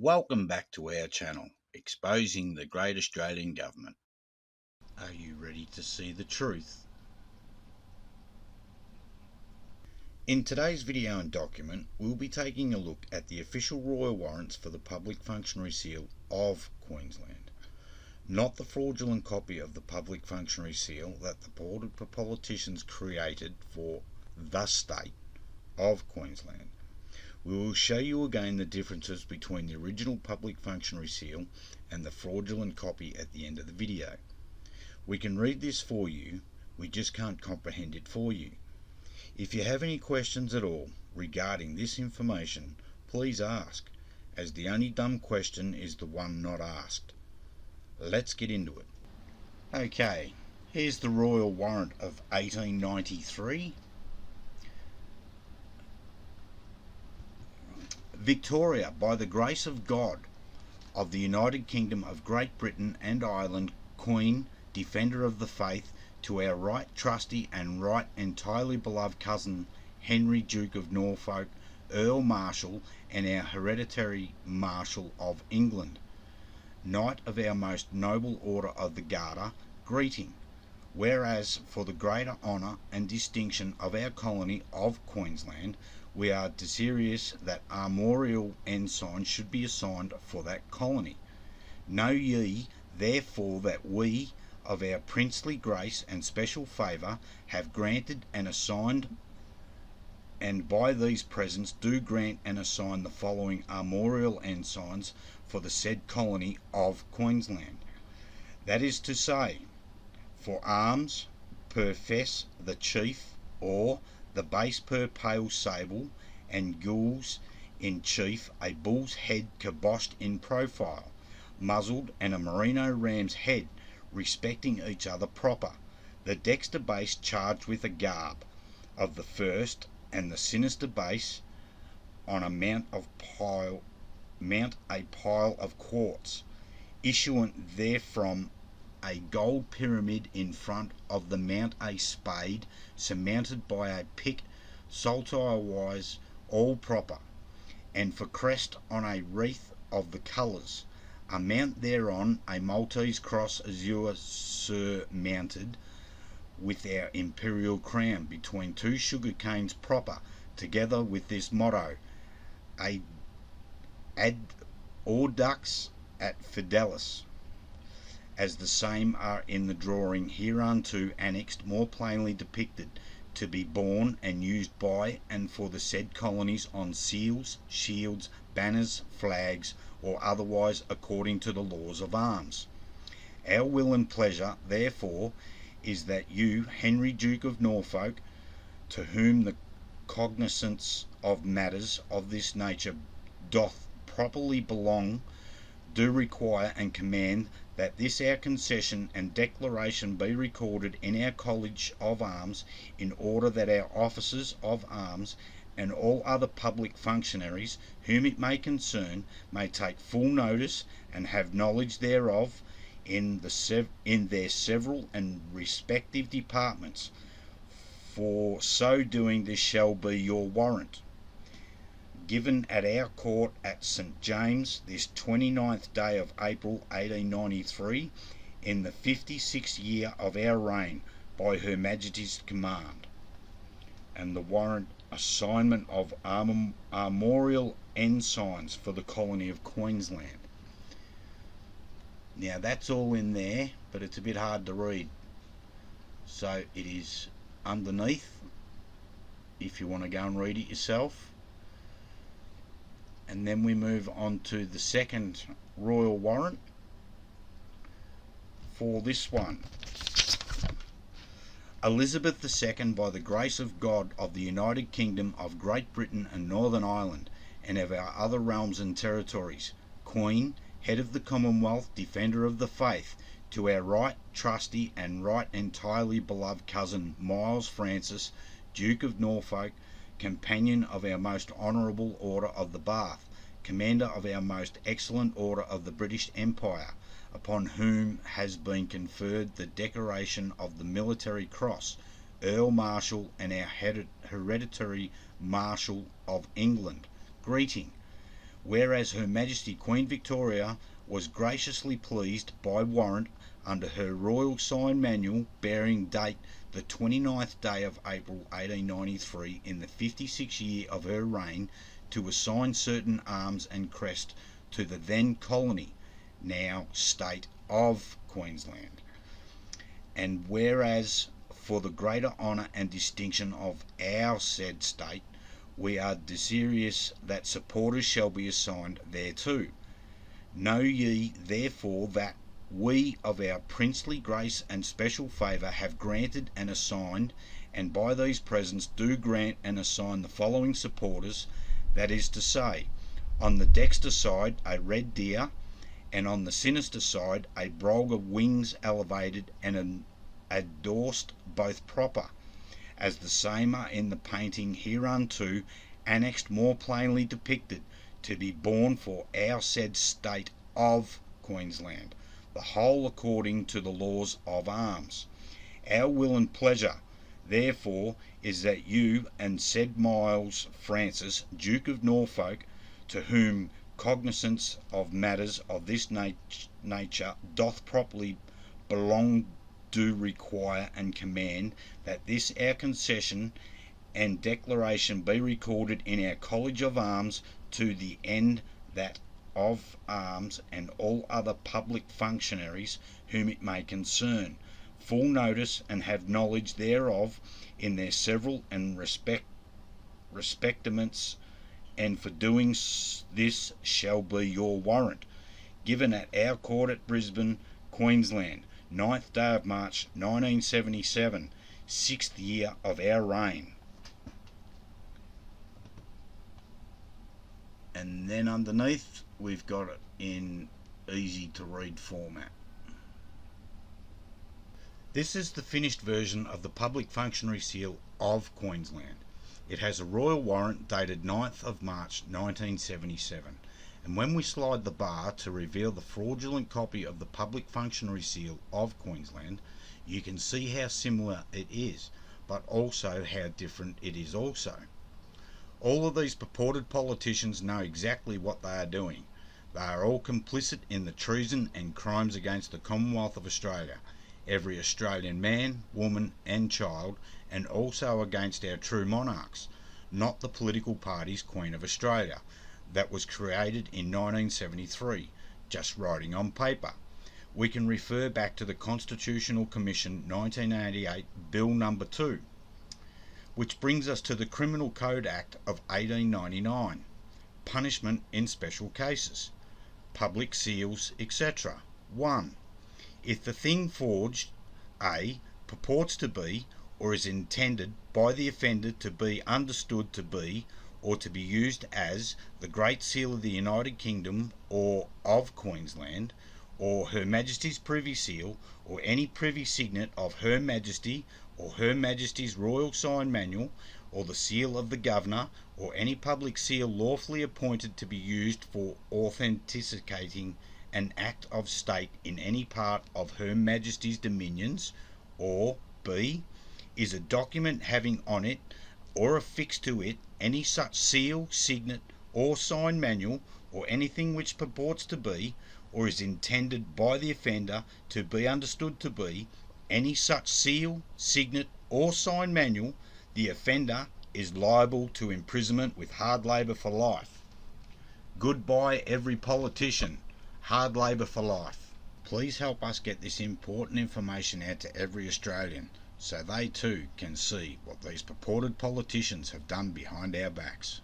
Welcome back to our channel, exposing the great Australian government. Are you ready to see the truth? In today's video and document, we'll be taking a look at the official royal warrants for the Public Functionary Seal of Queensland. Not the fraudulent copy of the Public Functionary Seal that the Purported Politicians created for the state of Queensland. We will show you again the differences between the original Public Functionary Seal and the fraudulent copy at the end of the video. We can read this for you, we just can't comprehend it for you. If you have any questions at all regarding this information, please ask, as the only dumb question is the one not asked. Let's get into it. Okay, here's the Royal Warrant of 1893. Victoria, by the grace of God, of the United Kingdom of Great Britain and Ireland, Queen, Defender of the Faith, to our right trusty and right entirely beloved cousin Henry, Duke of Norfolk, Earl Marshal, and our hereditary Marshal of England, Knight of our most noble Order of the Garter, greeting. Whereas, for the greater honour and distinction of our colony of Queensland, we are desirous that armorial ensign should be assigned for that colony. Know ye, therefore, that we, of our princely grace and special favour, have granted and assigned, and by these presents do grant and assign the following armorial ensigns for the said colony of Queensland. That is to say, for arms, per fess the chief, or the base per pale sable, and gules in chief, a bull's head kiboshed in profile, muzzled, and a merino ram's head, respecting each other proper, the dexter base charged with a garb of the first, and the sinister base on a mount a pile of quartz, issuant therefrom a gold pyramid in front of the mount, a spade surmounted by a pick saltire-wise all proper, and for crest on a wreath of the colours, a mount thereon a Maltese cross azure surmounted with our imperial crown between two sugar canes proper, together with this motto, ad audax et fidelis, as the same are in the drawing hereunto annexed, more plainly depicted, to be borne and used by and for the said colonies on seals, shields, banners, flags, or otherwise according to the laws of arms. Our will and pleasure, therefore, is that you, Henry, Duke of Norfolk, to whom the cognizance of matters of this nature doth properly belong, do require and command that this our concession and declaration be recorded in our College of Arms, in order that our officers of arms and all other public functionaries whom it may concern may take full notice and have knowledge thereof in their several and respective departments. For so doing, this shall be your warrant. Given at our court at St. James this 29th day of April 1893, in the 56th year of our reign, by Her Majesty's command. And the warrant assignment of armorial ensigns for the colony of Queensland. Now that's all in there, but it's a bit hard to read. So it is underneath, if you want to go and read it yourself. And then we move on to the second royal warrant for this one. Elizabeth II, by the grace of God, of the United Kingdom of Great Britain and Northern Ireland, and of our other realms and territories, Queen, Head of the Commonwealth, Defender of the Faith, to our right trusty and right entirely beloved cousin Miles Francis, Duke of Norfolk, Companion of our most honourable Order of the Bath, Commander of our most excellent Order of the British Empire, upon whom has been conferred the decoration of the Military Cross, Earl Marshal, and our hereditary Marshal of England, greeting. whereas Her Majesty Queen Victoria was graciously pleased by warrant under her Royal Sign Manual bearing date the 29th day of April 1893 in the 56th year of her reign to assign certain arms and crest to the then colony, now state of Queensland. And whereas for the greater honour and distinction of our said state, we are desirous that supporters shall be assigned thereto. Know ye therefore that we of our princely grace and special favour have granted and assigned, and by these presents do grant and assign the following supporters, that is to say, on the dexter side a red deer, and on the sinister side a brog of wings elevated and endorsed both proper, as the same are in the painting hereunto annexed more plainly depicted, to be borne for our said state of Queensland, the whole according to the laws of arms. Our will and pleasure, therefore, is that you and said Miles Francis, Duke of Norfolk, to whom cognizance of matters of this nature doth properly belong, do require and command that this our concession and declaration be recorded in our College of Arms, to the end that of arms and all other public functionaries whom it may concern, full notice and have knowledge thereof in their several and respectaments, and for doing this shall be your warrant, given at our court at Brisbane, Queensland, 9th day of March 1977, 6th year of our reign. And then underneath we've got it in easy to read format. This is the finished version of the Public Functionary Seal of Queensland. It has a royal warrant dated 9th of March 1977, and when we slide the bar to reveal the fraudulent copy of the Public Functionary Seal of Queensland, you can see how similar it is, but also how different it is also. All of these purported politicians know exactly what they are doing. They are all complicit in the treason and crimes against the Commonwealth of Australia, every Australian man, woman and child, and also against our true monarchs, not the political party's Queen of Australia, that was created in 1973, just writing on paper. We can refer back to the Constitutional Commission 1988 Bill Number 2, which brings us to the Criminal Code Act of 1899, punishment in special cases, public seals, etc. 1. If the thing forged, A, purports to be, or is intended by the offender to be understood to be, or to be used as, the Great Seal of the United Kingdom or of Queensland, or Her Majesty's Privy Seal, or any privy signet of Her Majesty, or Her Majesty's Royal Sign Manual, or the seal of the Governor, or any public seal lawfully appointed to be used for authenticating an act of state in any part of Her Majesty's dominions, or B, is a document having on it or affixed to it any such seal, signet, or sign manual, or anything which purports to be, or is intended by the offender to be understood to be, any such seal, signet, or sign manual, the offender is liable to imprisonment with hard labour for life. Goodbye every politician. Hard labour for life. Please help us get this important information out to every Australian, so they too can see what these purported politicians have done behind our backs.